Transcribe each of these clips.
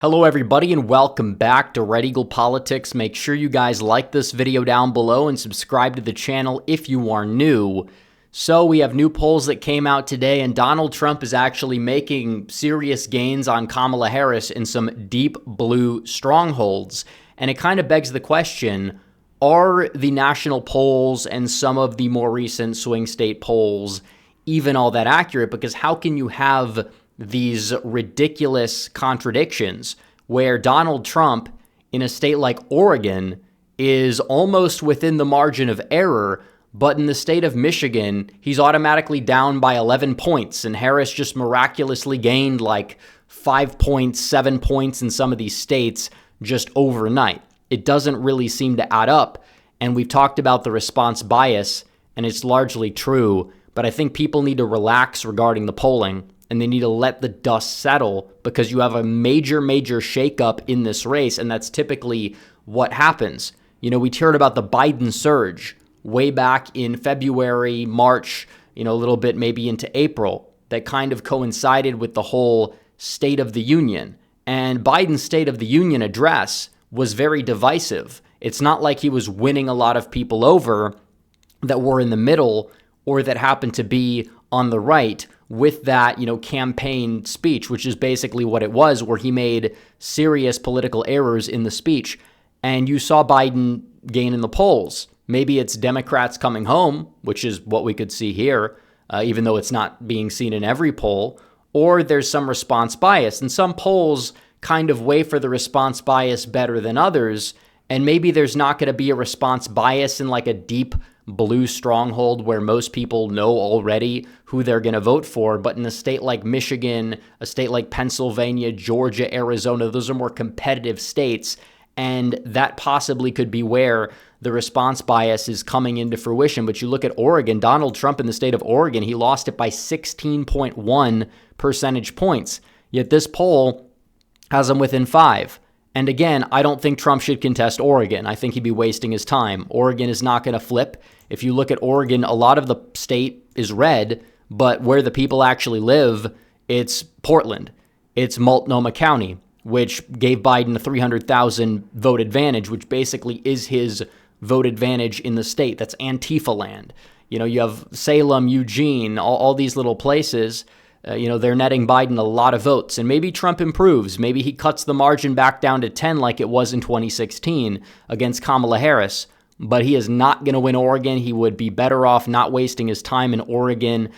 Hello everybody and welcome back to Red Eagle Politics. Make sure you guys like this video down below and subscribe to the channel if you are new. So we have new polls that came out today, and Donald Trump is actually making serious gains on Kamala Harris in some deep blue strongholds. And it kind of begs the question, are the national polls and some of the more recent swing state polls even all that accurate? Because how can you have these ridiculous contradictions where Donald Trump in a state like Oregon is almost within the margin of error, but in the state of Michigan, he's automatically down by 11 points, and Harris just miraculously gained like 5 points, 7 points in some of these states just overnight. It doesn't really seem to add up, and we've talked about the response bias, and it's largely true, but I think people need to relax regarding the polling, and they need to let the dust settle because you have a major shakeup in this race, and that's typically what happens. You know, we heard about the Biden surge way back in February, March, a little bit maybe into April, that kind of coincided with the whole State of the Union. And Biden's State of the Union address was very divisive. It's not like he was winning a lot of people over that were in the middle or that happened to be on the right with that, campaign speech, which is basically what it was, where he made serious political errors in the speech. And you saw Biden gain in the polls. Maybe it's Democrats coming home, which is what we could see here, even though it's not being seen in every poll, or there's some response bias. And some polls kind of weigh for the response bias better than others. And maybe there's not going to be a response bias in like a deep blue stronghold where most people know already who they're going to vote for. But in a state like Michigan, a state like Pennsylvania, Georgia, Arizona, those are more competitive states. And that possibly could be where the response bias is coming into fruition. But you look at Oregon, Donald Trump in the state of Oregon, he lost it by 16.1 percentage points. Yet this poll has him within 5. And again, I don't think Trump should contest Oregon. I think he'd be wasting his time. Oregon is not going to flip. If you look at Oregon, a lot of the state is red, but where the people actually live, it's Portland. It's Multnomah County, which gave Biden a 300,000 vote advantage, which basically is his vote advantage in the state. That's Antifa land. You have Salem, Eugene, all these little places. They're netting Biden a lot of votes, and maybe Trump improves. Maybe he cuts the margin back down to 10 like it was in 2016 against Kamala Harris, but he is not going to win Oregon. He would be better off not wasting his time in Oregon,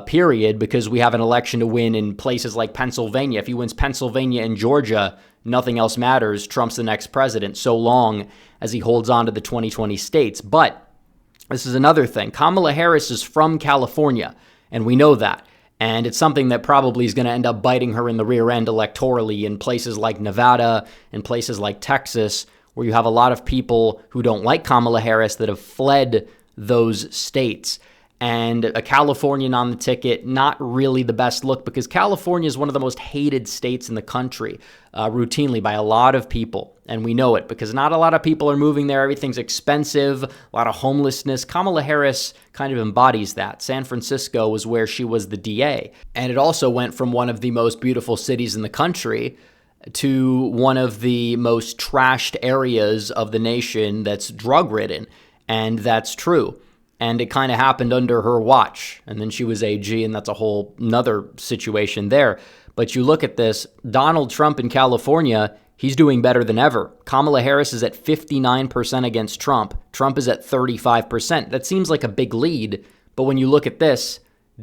period, because we have an election to win in places like Pennsylvania. If he wins Pennsylvania and Georgia, nothing else matters. Trump's the next president, so long as he holds on to the 2020 states. But this is another thing. Kamala Harris is from California, and we know that. And it's something that probably is going to end up biting her in the rear end electorally in places like Nevada and places like Texas, where you have a lot of people who don't like Kamala Harris that have fled those states. And a Californian on the ticket, not really the best look, because California is one of the most hated states in the country, routinely by a lot of people. And we know it because not a lot of people are moving there. Everything's expensive, a lot of homelessness. Kamala Harris kind of embodies that. San Francisco was where she was the DA. And it also went from one of the most beautiful cities in the country to one of the most trashed areas of the nation that's drug-ridden. And that's true. And it kind of happened under her watch. And then she was AG, and that's a whole nother situation there. But you look at this, Donald Trump in California, he's doing better than ever. Kamala Harris is at 59% against Trump. Trump is at 35%. That seems like a big lead. But when you look at this,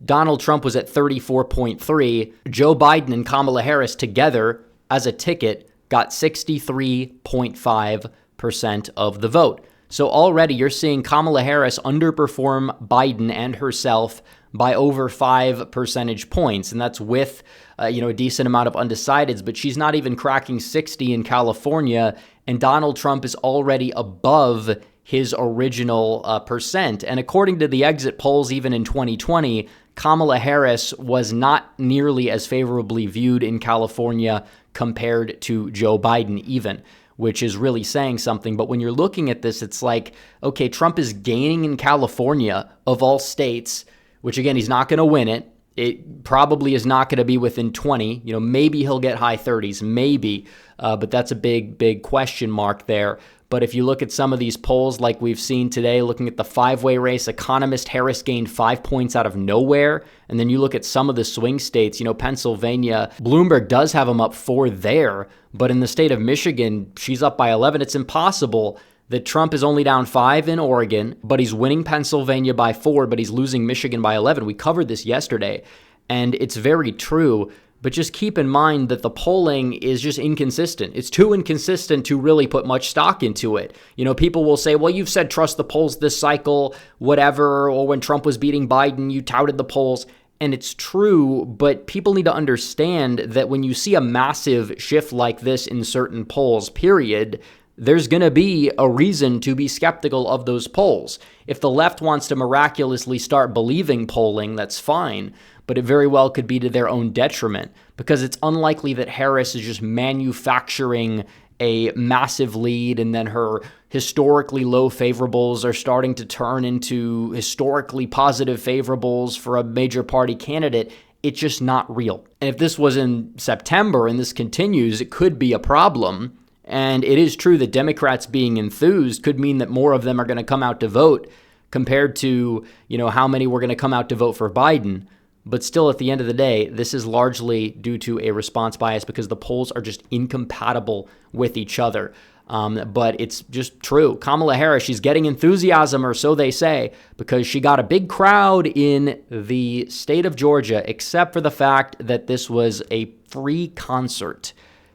Donald Trump was at 34.3. Joe Biden and Kamala Harris together as a ticket got 63.5% of the vote. So already you're seeing Kamala Harris underperform Biden and herself by over 5 percentage points. And that's with, a decent amount of undecideds, but she's not even cracking 60 in California. And Donald Trump is already above his original percent. And according to the exit polls, even in 2020, Kamala Harris was not nearly as favorably viewed in California compared to Joe Biden even, which is really saying something. But when you're looking at this, it's like, okay, Trump is gaining in California of all states, which again, he's not going to win it. It probably is not going to be within 20. Maybe he'll get high 30s, maybe, but that's a big question mark there. But if you look at some of these polls like we've seen today, looking at the five-way race, economist Harris gained 5 points out of nowhere. And then you look at some of the swing states, Pennsylvania, Bloomberg does have them up 4 there. But in the state of Michigan, she's up by 11. It's impossible that Trump is only down 5 in Oregon, but he's winning Pennsylvania by 4, but he's losing Michigan by 11. We covered this yesterday, and it's very true. But just keep in mind that the polling is just inconsistent. It's too inconsistent to really put much stock into it. People will say, well, you've said trust the polls this cycle, whatever, or when Trump was beating Biden, you touted the polls. And it's true, but people need to understand that when you see a massive shift like this in certain polls, period, there's going to be a reason to be skeptical of those polls. If the left wants to miraculously start believing polling, that's fine, but it very well could be to their own detriment, because it's unlikely that Harris is just manufacturing a massive lead and then her historically low favorables are starting to turn into historically positive favorables for a major party candidate. It's just not real. And if this was in September and this continues, it could be a problem. And it is true that Democrats being enthused could mean that more of them are going to come out to vote compared to, how many were going to come out to vote for Biden. But still, at the end of the day, this is largely due to a response bias because the polls are just incompatible with each other. But it's just true. Kamala Harris, she's getting enthusiasm, or so they say, because she got a big crowd in the state of Georgia, except for the fact that this was a free concert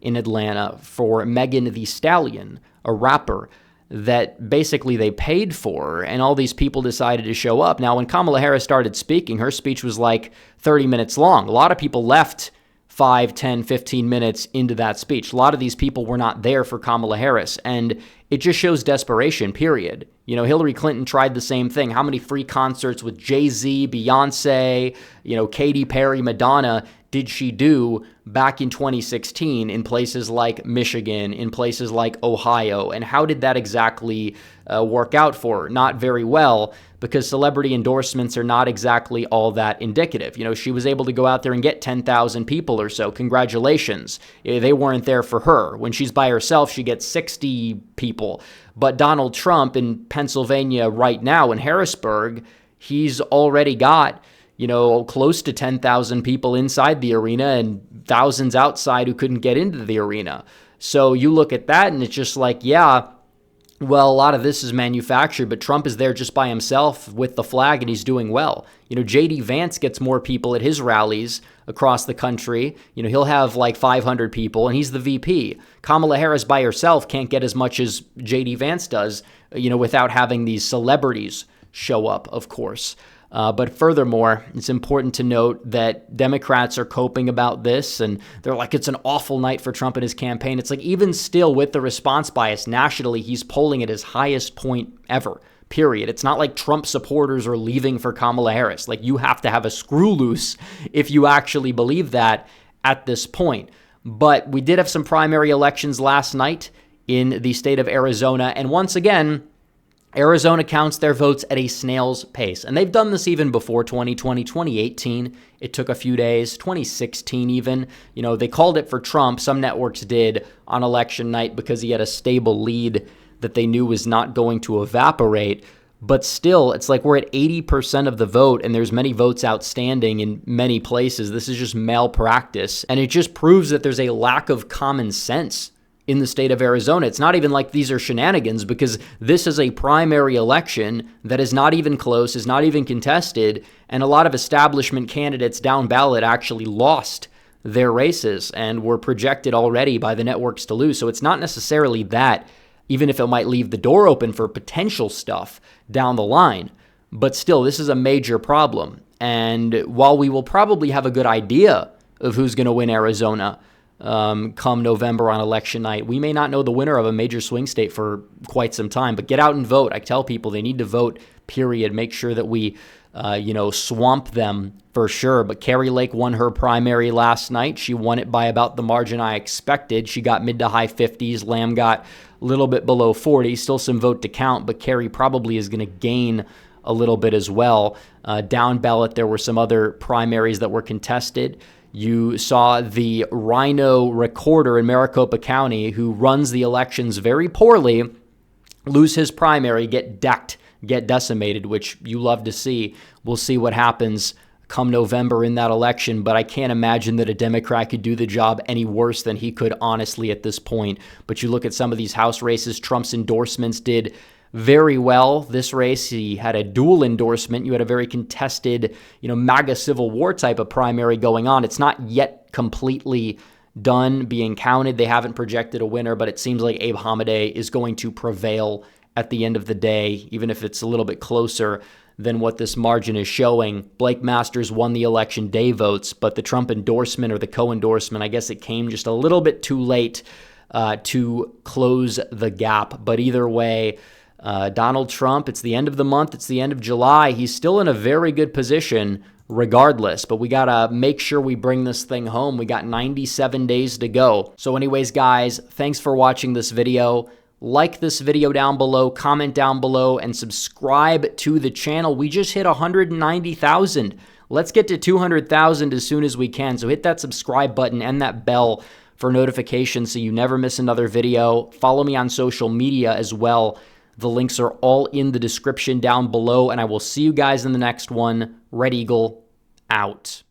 in Atlanta for Megan Thee Stallion, a rapper that basically they paid for, and all these people decided to show up. Now, when Kamala Harris started speaking, her speech was like 30 minutes long. A lot of people left 5, 10, 15 minutes into that speech. A lot of these people were not there for Kamala Harris, and it just shows desperation, period. Hillary Clinton tried the same thing. How many free concerts with Jay-Z, Beyonce, Katy Perry, Madonna did she do back in 2016 in places like Michigan, in places like Ohio? And how did that exactly work out for her? Not very well, because celebrity endorsements are not exactly all that indicative. She was able to go out there and get 10,000 people or so. Congratulations. They weren't there for her. When she's by herself, she gets 60 people. But Donald Trump in Pennsylvania right now, in Harrisburg, he's already got close to 10,000 people inside the arena and thousands outside who couldn't get into the arena. So you look at that and it's just like, yeah, well, a lot of this is manufactured, but Trump is there just by himself with the flag and he's doing well. J.D. Vance gets more people at his rallies across the country. He'll have like 500 people and he's the VP. Kamala Harris by herself can't get as much as J.D. Vance does, without having these celebrities show up, of course. But furthermore, it's important to note that Democrats are coping about this, and they're like, it's an awful night for Trump and his campaign. It's like, even still with the response bias nationally, he's polling at his highest point ever, period. It's not like Trump supporters are leaving for Kamala Harris. Like, you have to have a screw loose if you actually believe that at this point. But we did have some primary elections last night in the state of Arizona, and once again, Arizona counts their votes at a snail's pace. And they've done this even before 2020, 2018. It took a few days, 2016 even. They called it for Trump. Some networks did on election night because he had a stable lead that they knew was not going to evaporate. But still, it's like we're at 80% of the vote and there's many votes outstanding in many places. This is just malpractice. And it just proves that there's a lack of common sense in the state of Arizona. It's not even like these are shenanigans, because this is a primary election that is not even close, is not even contested, and a lot of establishment candidates down ballot actually lost their races and were projected already by the networks to lose. So it's not necessarily that, even if it might leave the door open for potential stuff down the line. But still, this is a major problem. And while we will probably have a good idea of who's going to win Arizona come November on election night, we may not know the winner of a major swing state for quite some time. But get out and vote. I tell people they need to vote, period. Make sure that we swamp them for sure. But Kari Lake won her primary last night. She won it by about the margin I expected. She got mid to high 50s. Lamb got a little bit below 40. Still some vote to count, but Kari probably is going to gain a little bit as well. Down ballot, there were some other primaries that were contested. You saw the rhino recorder in Maricopa County, who runs the elections very poorly, lose his primary, get decked, get decimated, which you love to see. We'll see what happens come November in that election, but I can't imagine that a Democrat could do the job any worse than he could, honestly, at this point. But you look at some of these House races, Trump's endorsements did very well. This race, he had a dual endorsement. You had a very contested, MAGA Civil War type of primary going on. It's not yet completely done being counted. They haven't projected a winner, but it seems like Abe Hamadeh is going to prevail at the end of the day, even if it's a little bit closer than what this margin is showing. Blake Masters won the election day votes, but the Trump endorsement or the co-endorsement, I guess it came just a little bit too late to close the gap. But either way, Donald Trump, it's the end of the month, it's the end of July. He's still in a very good position regardless, but we got to make sure we bring this thing home. We got 97 days to go. So anyways, guys, thanks for watching this video. Like this video down below, comment down below, and subscribe to the channel. We just hit 190,000. Let's get to 200,000 as soon as we can. So hit that subscribe button and that bell for notifications so you never miss another video. Follow me on social media as well. The links are all in the description down below, and I will see you guys in the next one. Red Eagle, out.